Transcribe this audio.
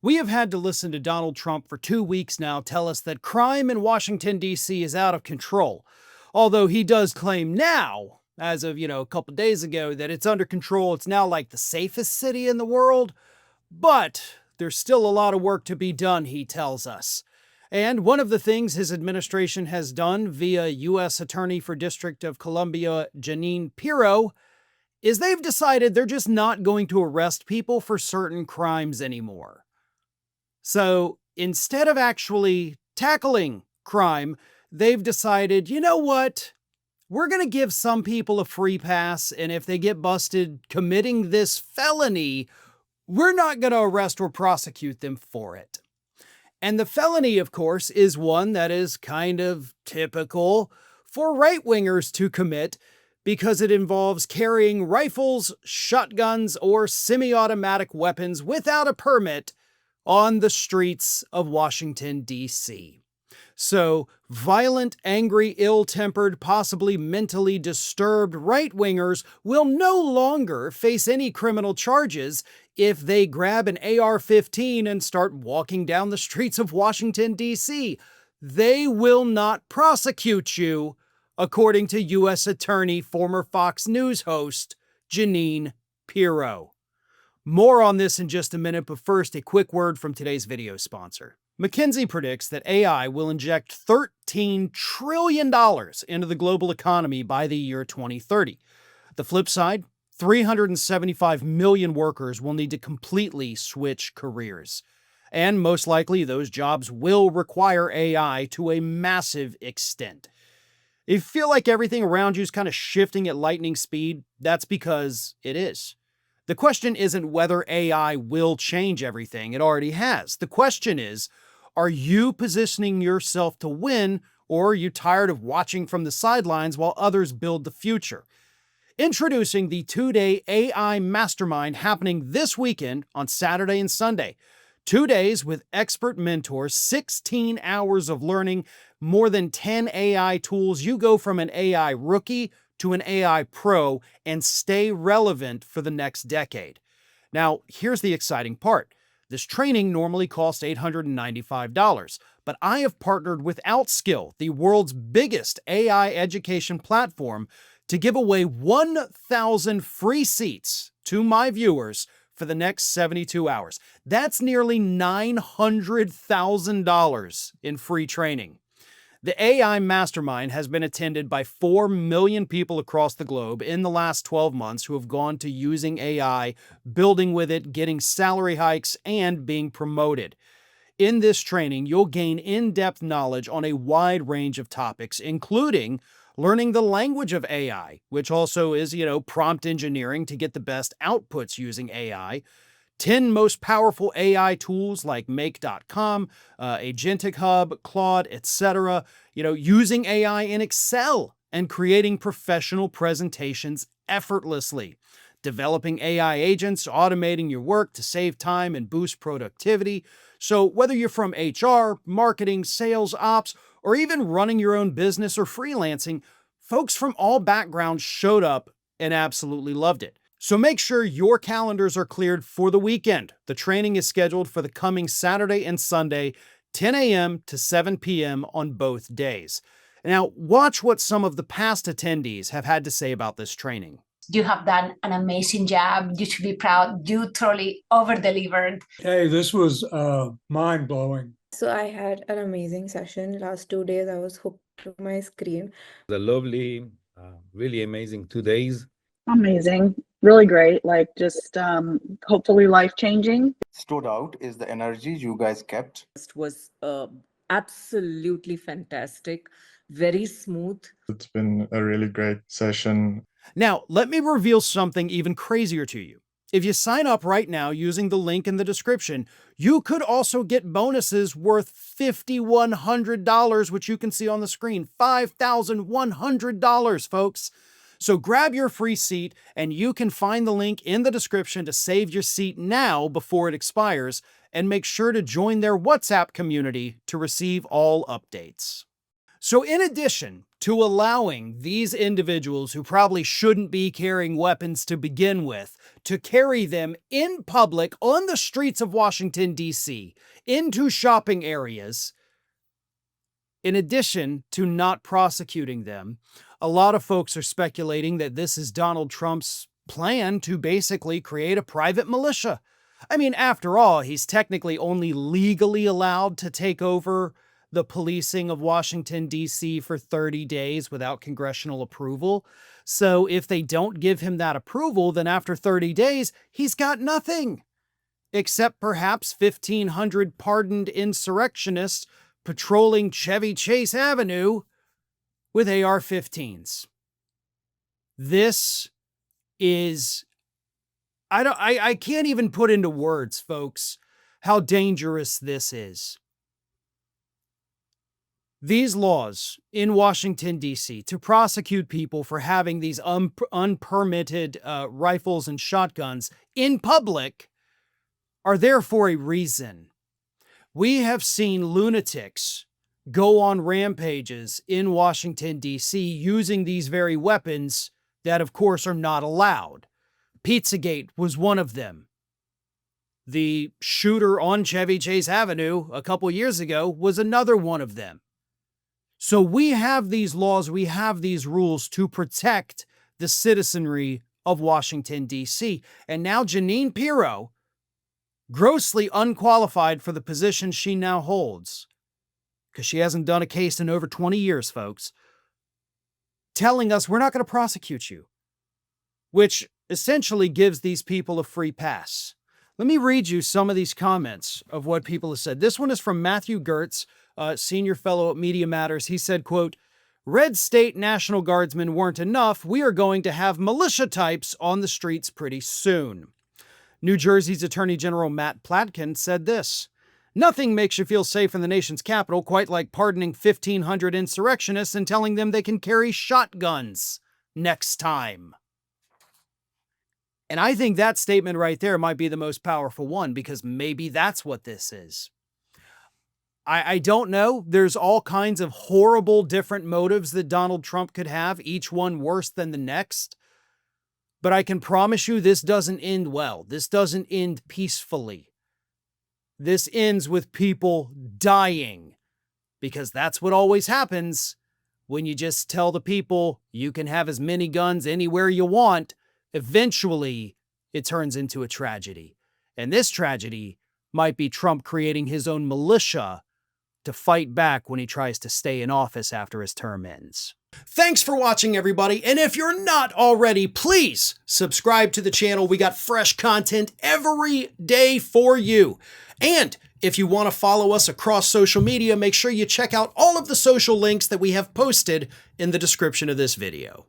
We have had to listen to Donald Trump for 2 weeks now tell us that crime in Washington, D.C. is out of control. Although he does claim now, as of, a couple days ago, that it's under control. It's now like the safest city in the world. But there's still a lot of work to be done, he tells us. And one of the things his administration has done via U.S. Attorney for District of Columbia, Jeanine Pirro, is they've decided they're just not going to arrest people for certain crimes anymore. So instead of actually tackling crime, they've decided, you know what? We're going to give some people a free pass, and if they get busted committing this felony, we're not going to arrest or prosecute them for it. And the felony, of course, is one that is kind of typical for right-wingers to commit because it involves carrying rifles, shotguns, or semi-automatic weapons without a permit on the streets of Washington, D.C. So, violent, angry, ill-tempered, possibly mentally disturbed right-wingers will no longer face any criminal charges if they grab an AR-15 and start walking down the streets of Washington, D.C. They will not prosecute you, according to U.S. Attorney, former Fox News host, Jeanine Pirro. More on this in just a minute, but first, a quick word from today's video sponsor. McKinsey predicts that AI will inject $13 trillion into the global economy by the year 2030. The flip side, 375 million workers will need to completely switch careers. And most likely, those jobs will require AI to a massive extent. If you feel like everything around you is kind of shifting at lightning speed, that's because it is. The question isn't whether AI will change everything, it already has. The question is, are you positioning yourself to win, or are you tired of watching from the sidelines while others build the future? Introducing the 2-day AI Mastermind happening this weekend on Saturday and Sunday. 2 days with expert mentors, 16 hours of learning, more than 10 AI tools. You go from an AI rookie to an AI pro and stay relevant for the next decade. Now, here's the exciting part. This training normally costs $895, but I have partnered with Outskill, the world's biggest AI education platform, to give away 1,000 free seats to my viewers for the next 72 hours. That's nearly $900,000 in free training. The AI Mastermind has been attended by 4 million people across the globe in the last 12 months who have gone to using AI, building with it, getting salary hikes, and being promoted. In this training, you'll gain in-depth knowledge on a wide range of topics, including learning the language of AI, which also is, prompt engineering to get the best outputs using AI, 10 most powerful AI tools like Make.com, Agentic Hub, Claude, etc. Using AI in Excel and creating professional presentations effortlessly. Developing AI agents, automating your work to save time and boost productivity. So whether you're from HR, marketing, sales, ops, or even running your own business or freelancing, folks from all backgrounds showed up and absolutely loved it. So make sure your calendars are cleared for the weekend. The training is scheduled for the coming Saturday and Sunday, 10 a.m. to 7 p.m. on both days. Now, watch what some of the past attendees have had to say about this training. You have done an amazing job. You should be proud. You totally over-delivered. Hey, this was mind-blowing. So I had an amazing session. Last 2 days, I was hooked to my screen. The lovely, really amazing 2 days. Amazing. Really great. Just hopefully life-changing. Stood out is the energy you guys kept. It was absolutely fantastic, very smooth. It's been a really great session. Now, let me reveal something even crazier to you. If you sign up right now using the link in the description, you could also get bonuses worth $5,100, which you can see on the screen. $5,100, folks. So grab your free seat, and you can find the link in the description to save your seat now before it expires, and make sure to join their WhatsApp community to receive all updates. So in addition to allowing these individuals who probably shouldn't be carrying weapons to begin with to carry them in public on the streets of Washington, D.C., into shopping areas, in addition to not prosecuting them. A lot of folks are speculating that this is Donald Trump's plan to basically create a private militia. I mean, after all, he's technically only legally allowed to take over the policing of Washington, D.C. for 30 days without congressional approval. So if they don't give him that approval, then after 30 days, he's got nothing. Except perhaps 1,500 pardoned insurrectionists patrolling Chevy Chase Avenue with AR-15s. This is... I can't even put into words, folks, how dangerous this is. These laws in Washington, D.C. to prosecute people for having these unpermitted rifles and shotguns in public are there for a reason. We have seen lunatics go on rampages in Washington, D.C. using these very weapons that, of course, are not allowed. Pizzagate was one of them. The shooter on Chevy Chase Avenue a couple years ago was another one of them. So we have these laws, we have these rules to protect the citizenry of Washington, D.C. And now Jeanine Pirro, grossly unqualified for the position she now holds, because she hasn't done a case in over 20 years, folks, telling us we're not going to prosecute you, which essentially gives these people a free pass. Let me read you some of these comments of what people have said. This one is from Matthew Gertz, senior fellow at Media Matters. He said, quote, "Red State National Guardsmen weren't enough. We are going to have militia types on the streets pretty soon." New Jersey's Attorney General Matt Platkin said this, "Nothing makes you feel safe in the nation's capital quite like pardoning 1,500 insurrectionists and telling them they can carry shotguns next time." And I think that statement right there might be the most powerful one, because maybe that's what this is. I don't know. There's all kinds of horrible different motives that Donald Trump could have, each one worse than the next. But I can promise you this doesn't end well. This doesn't end peacefully. This ends with people dying, because that's what always happens when you just tell the people you can have as many guns anywhere you want. Eventually, it turns into a tragedy. And this tragedy might be Trump creating his own militia to fight back when he tries to stay in office after his term ends. Thanks for watching, everybody. And if you're not already, please subscribe to the channel. We got fresh content every day for you. And if you want to follow us across social media, make sure you check out all of the social links that we have posted in the description of this video.